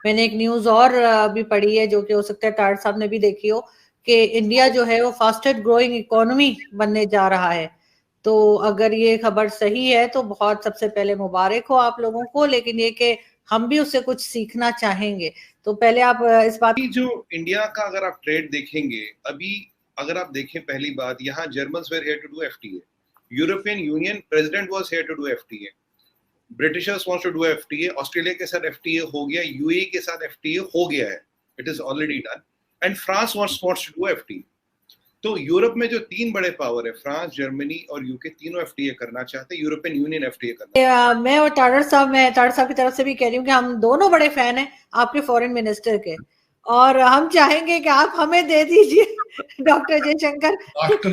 मैंने एक न्यूज और भी पढ़ी है, जो कि हो सकता है तार साहब ने भी देखी हो, कि इंडिया जो है वो फास्टेस्ट ग्रोइंग इकोनॉमी बनने जा रहा है। तो अगर ये खबर सही है तो बहुत सबसे पहले मुबारक हो आप लोगों को, लेकिन ये कि हम भी उससे कुछ सीखना चाहेंगे। तो पहले आप इस बात जो इंडिया का अगर आप ट्रेड देखेंगे, अभी अगर आप देखें, पहली बात, यहाँ Germans were here to do FTA, European Union president was here to do FTA, Britishers wants to do FTA, Australia के साथ एफटीए हो गया, यूएई के साथ एफटीए हो गया है, it is already done, and France wants to do FTA. तो यूरोप में जो तीन बड़े पावर है, फ्रांस, जर्मनी और यूके, तीनों एफटीए करना चाहते हैं, यूरोपियन यूनियन एफटीए करना। मैं और तारड़ साहब की तरफ से भी कह रही हूँ कि हम दोनों बड़े फैन हैं आपके फॉरेन मिनिस्टर के, और हम चाहेंगे कि आप हमें दे दीजिए डॉक्टर जयशंकर,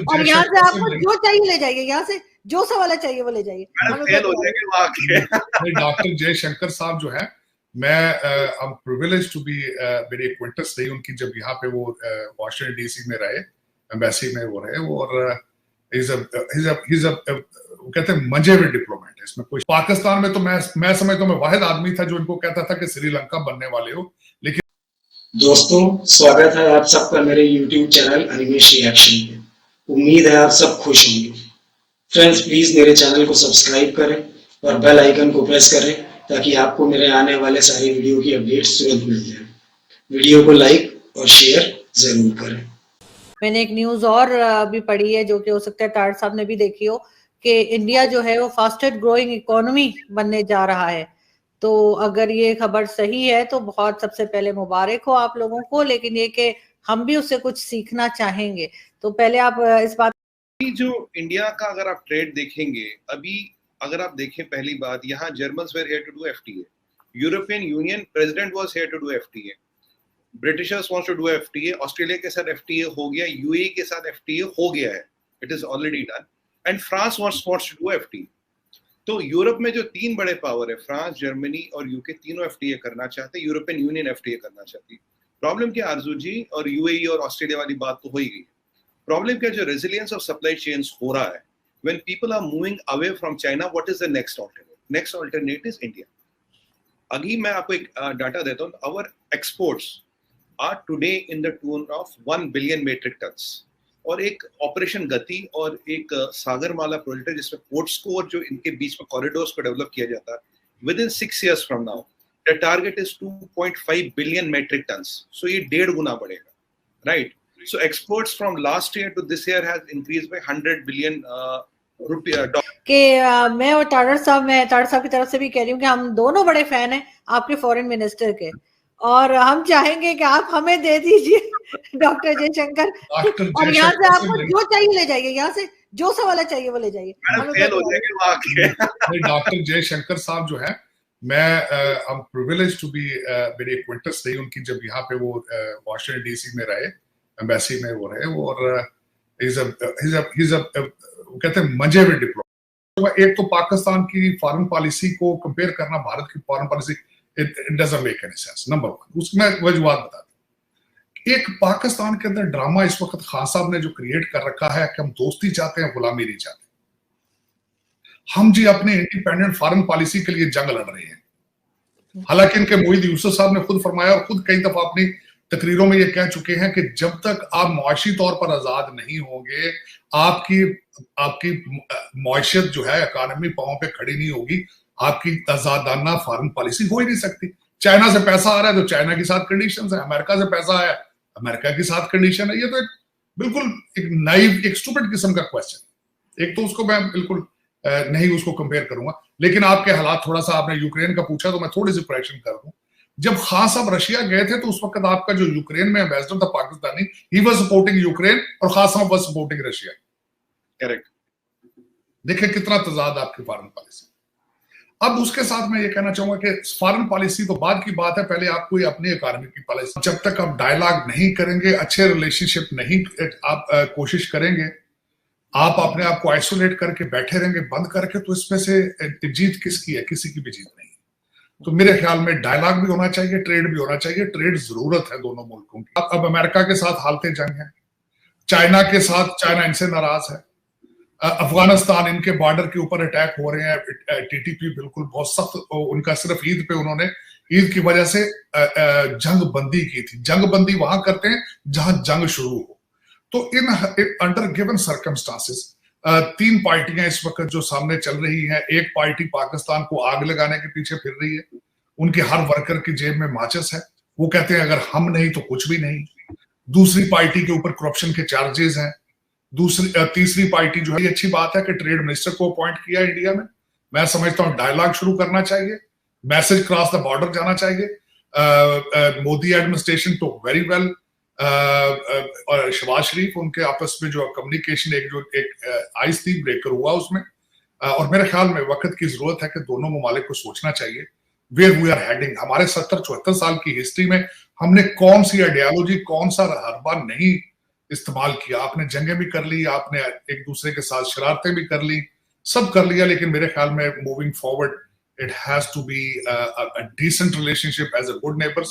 और यहाँ से आपको जो चाहिए ले जाइए, यहाँ से जो सवाल चाहिए वो ले जाइए। डॉक्टर जयशंकर साहब जो है, मैं प्रिविलेज टू बी, मेरी एक्वेंटेंस रही उनकी जब यहाँ पे वो वॉशिंगटन डीसी में रहे, एम्बेसी में वो रहे, और कहते हैं मजे में डिप्लोमेट है। इसमें कोई पाकिस्तान में तो मैं समझता हूँ मैं वाहिद आदमी था जो इनको कहता था कि श्रीलंका बनने वाले हो। लेकिन दोस्तों, स्वागत है आप सबका मेरे YouTube चैनल अनिमेश रिएक्शन में। उम्मीद है आप सब खुश होंगे। फ्रेंड्स, प्लीज मेरे चैनल को सब्सक्राइब करें और बेल आइकन को प्रेस करें ताकि आपको मेरे आने वाले सारे वीडियो की अपडेट्स तुरंत मिल जाए। वीडियो को लाइक और शेयर जरूर करें। मैंने एक न्यूज और भी पढ़ी है, जो कि हो सकता है तार साहब ने भी देखी हो, कि इंडिया जो है वो फास्टेस्ट ग्रोइंग इकोनॉमी बनने जा रहा है। तो अगर ये खबर सही है तो बहुत सबसे पहले मुबारक हो आप लोगों को, लेकिन ये कि हम भी उससे कुछ सीखना चाहेंगे। तो पहले आप इस बात जो इंडिया का अगर आप ट्रेड देखेंगे, अभी अगर आप देखें, पहली बात, यहाँ Germans were here to do FTA, European Union president was here to do FTA, Britishers wants to do FTA, Australia के साथ एफटीए हो गया, यूएई के साथ एफटीए हो गया है, it is already done, and France wants to do FTA. तो यूरोप में जो तीन बड़े पावर है, फ्रांस, जर्मनी और यूके, तीनों एफटीए करना चाहते हैं, यूरोपियन यूनियन एफटीए करना चाहती है। प्रॉब्लम क्या आरजू जी, और यूएई और ऑस्ट्रेलिया वाली बात तो हो ही गई। प्रॉब्लम क्या, जो रेजिलियंस ऑफ सप्लाई चेन्स हो रहा है, when people are moving away from China, what is the next alternate? Next alternate is India. अभी मैं आपको एक डाटा देता हूँ, our exports are today in the tune of 1 billion metric tons, और एक ऑपरेशन गति और एक सागरमाला प्रोजेक्ट है जिसमें पोर्ट्स को और जो इनके बीच में कॉरिडोर्स को डेवलप किया जाता है। Within 6 years from now the target is 2.5 billion metric tons, so ये 1.5 गुना बढ़ेगा, right? So exports from last year to this year has increased by 100 billion रुपया। कि मैं और तारड़ साहब की तरफ से भी कह रही हूँ कि हम दोनों बड़े फैन हैं आपके फॉरेन मिनिस्टर के, और हम चाहेंगे कि आप हमें दे दीजिए डॉक्टर जयशंकर, और यहाँ से आपको जो चाहिए ले जाइए, यहाँ से जो सवाल चाहिए वो ले जाइए। डॉक्टर जयशंकर साहब जो है, मैं प्रिविलेज टू बी, मेरी एक्वेंटेंस रही उनकी जब यहाँ पे वो वॉशिंगटन डीसी में रहे, एम्बेसी में वो रहे, और कहते हैं मजे में डिप्लोमेट। एक तो पाकिस्तान की फॉरेन पॉलिसी को कंपेयर करना भारत की foreign policy, it doesn't make any sense. Number one, उसमें वजूहत बता दूं। एक पाकिस्तान के अंदर ड्रामा इस वक्त खान साहब ने जो क्रिएट कर रखा है कि हम दोस्ती चाहते हैं, गुलामी नहीं चाहते। हम जी अपने इंडिपेंडेंट फॉरेन पॉलिसी के लिए जंग लड़ रहे हैं। हालांकि इनके मोहिद यूसुफ साहब ने खुद फरमाया और खुद कई दफा अपनी तकरीरों में ये कह चुके हैं कि जब तक आप मुआशी तौर पर आजाद नहीं होंगे, आपकी मुआशियत जो है, इकोनॉमी पांव पे खड़ी नहीं होगी, आपकी आजादाना फॉरेन पॉलिसी हो ही नहीं सकती। चाइना से पैसा आ रहा है तो चाइना के साथ कंडीशंस है, अमेरिका से पैसा आया अमेरिका के साथ कंडीशन है। ये तो बिल्कुल एक नाइव, एक स्टूपिड किस्म का क्वेश्चन। एक तो उसको मैं बिल्कुल नहीं उसको कंपेयर करूंगा, लेकिन आपके हालात, थोड़ा सा आपने यूक्रेन का पूछा तो मैं थोड़ी सी करेक्शन कर दूं। जब खान साहब रशिया गए थे तो उस वक्त आपका जो यूक्रेन में एम्बेसडर था Pakistani, he was supporting Ukraine और खान साहब वाज सपोर्टिंग रशिया। करेक्ट। देखिए कितना तजाद आपकी फॉरेन पॉलिसी। अब उसके साथ मैं ये कहना चाहूंगा कि फॉरेन पॉलिसी तो बाद की बात है, पहले आपको अपनी इकोनॉमी की पॉलिसी, जब तक आप डायलॉग नहीं करेंगे, अच्छे रिलेशनशिप नहीं आप कोशिश करेंगे, आप अपने आप को आइसोलेट करके बैठे रहेंगे बंद करके, तो इसमें से जीत किसकी है? किसी की भी जीत नहीं। तो मेरे ख्याल में डायलॉग भी होना चाहिए, ट्रेड भी होना चाहिए। ट्रेड जरूरत है दोनों मुल्कों की। अब अमेरिका के साथ हालते जंग है, चाइना के साथ, चाइना इनसे नाराज है, अफगानिस्तान, इनके बॉर्डर के ऊपर अटैक हो रहे हैं, टीटीपी बिल्कुल बहुत सख्त, उनका सिर्फ ईद पे उन्होंने ईद की वजह से जंग बंदी की थी। जंग बंदी वहां करते हैं जहां जंग शुरू हो। तो इन अंडर गिवन सर्कमस्टांसेस 3 पार्टियां इस वक्त जो सामने चल रही हैं। एक पार्टी पाकिस्तान को आग लगाने के पीछे फिर रही है, उनके हर वर्कर की जेब में माचिस है, वो कहते हैं अगर हम नहीं तो कुछ भी नहीं। दूसरी पार्टी के ऊपर करप्शन के चार्जेस हैं। तीसरी पार्टी जो है, ये अच्छी बात है कि ट्रेड मिनिस्टर को अपॉइंट किया इंडिया में। मैं समझता हूं डायलॉग शुरू करना चाहिए, मैसेज क्रॉस द बॉर्डर जाना चाहिए। मोदी एडमिनिस्ट्रेशन तो वेरी वेल, और शहबाज शरीफ उनके आपस में जो कम्युनिकेशन एक आइस थी, ब्रेकर हुआ उसमें। और मेरे ख्याल में वक्त की जरूरत है कि दोनों ममालिक को सोचना चाहिए वेयर वी आर हेडिंग। हमारे 70-74 साल की हिस्ट्री में हमने कौन सी आइडियोलॉजी, कौन सा हरबा नहीं इस्तेमाल किया। आपने जंगें भी कर ली, आपने एक दूसरे के साथ शरारतें भी कर ली, सब कर लिया, लेकिन मेरे ख्याल में moving forward it has to be a decent relationship as a good neighbours.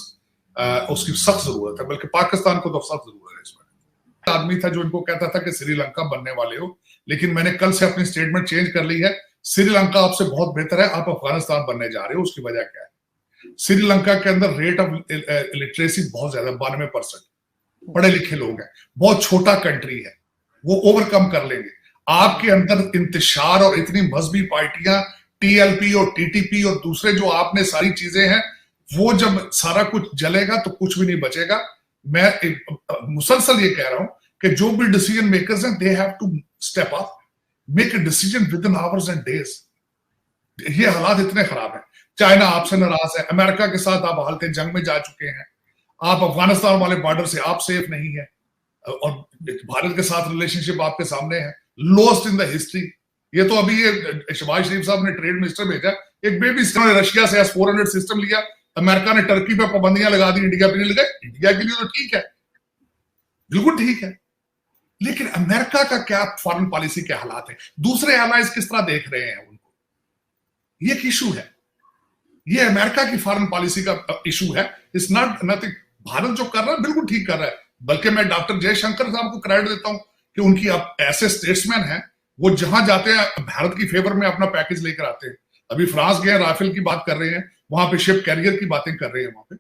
उसकी सख्त जरूरत है, बल्कि पाकिस्तान को तो सख्त जरूरत है इसमें। आदमी था जो इनको कहता था कि श्रीलंका बनने वाले हो, लेकिन मैंने कल से अपनी स्टेटमेंट चेंज कर ली है। श्रीलंका आपसे बहुत बेहतर है, आप अफगानिस्तान बनने जा रहे हो। उसकी वजह क्या है? श्रीलंका के अंदर रेट ऑफ लिटरेसी बहुत ज्यादा, 92% पढ़े लिखे लोग हैं, बहुत छोटा कंट्री है, वो ओवरकम कर लेंगे। आपके अंदर इंतशार और इतनी मजहबी पार्टियां, टीएलपी और टीटीपी और दूसरे जो आपने सारी चीजें हैं, वो जब सारा कुछ जलेगा तो कुछ भी नहीं बचेगा। मैं मुसलसल ये कह रहा हूं कि जो भी डिसीजन मेकर्स हैं, they have to step up, make a decision within hours and days. ये हालात इतने खराब हैं। चाइना आपसे नाराज है, अमेरिका के साथ आप हालते जंग में जा चुके हैं, आप अफगानिस्तान वाले बॉर्डर से आप सेफ नहीं है, और भारत के साथ रिलेशनशिप आपके सामने है, लोस्ट इन द हिस्ट्री। ये तो अभी ये शहबाज शरीफ साहब ने ट्रेड मिनिस्टर भेजा, एक बेबी स्टेप, रशिया से S-400 सिस्टम लिया, अमेरिका ने टर्की पे पाबंदियां लगा दी, इंडिया पे नहीं लगाई। इंडिया के लिए तो ठीक है, बिल्कुल ठीक है, लेकिन अमेरिका का क्या फॉरेन पॉलिसी के हालात है, दूसरे एलाइज किस तरह देख रहे हैं उनको, ये एक इशू है। ये अमेरिका की फॉरेन पॉलिसी का इशू है, इट्स नॉट नथिंग। भारत जो कर रहा है बिल्कुल ठीक कर रहा है, बल्कि मैं डॉक्टर जयशंकर साहब को क्रेडिट देता हूं कि उनकी ऐसे स्टेट्समैन हैं, वो जहां जाते हैं भारत की फेवर में अपना पैकेज लेकर आते हैं। अभी फ्रांस गए, राफेल की बात कर रहे हैं, वहां पे शिप कैरियर की बातें कर रहे हैं वहां पे।